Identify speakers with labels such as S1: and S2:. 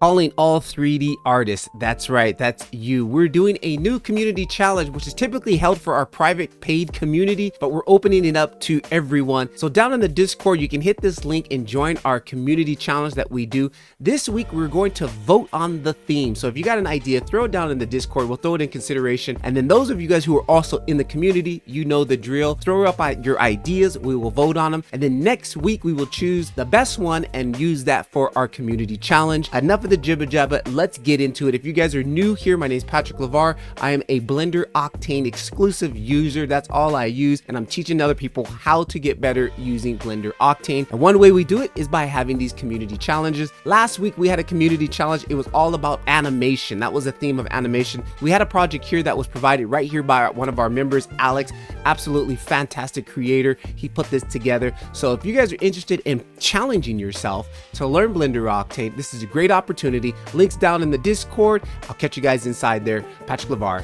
S1: Calling all 3D artists. That's right, that's you. We're doing a new community challenge, which is typically held for our private paid community, but we're opening it up to everyone. So down in the Discord, you can hit this link and join our community challenge that we do. This week, we're going to vote on the theme. So if you got an idea, throw it down in the Discord. We'll throw it in consideration. And then those of you guys who are also in the community, you know the drill. Throw up your ideas. We will vote on them. And then next week, we will choose the best one and use that for our community challenge. Enough of the jibba jabba, let's get into it. If you guys are new here, my name is Patrick LeVar. I am a Blender Octane exclusive user. That's all I use, and I'm teaching other people how to get better using Blender Octane. And one way we do it is by having these community challenges. Last week we had a community challenge. It was all about animation. That was the theme of animation. We had a project here that was provided right here by one of our members, Alex. Absolutely fantastic creator. He put this together. So if you guys are interested in challenging yourself to learn Blender Octane, this is a great opportunity. Links down in the Discord. I'll catch you guys inside there. Patrick LeVar.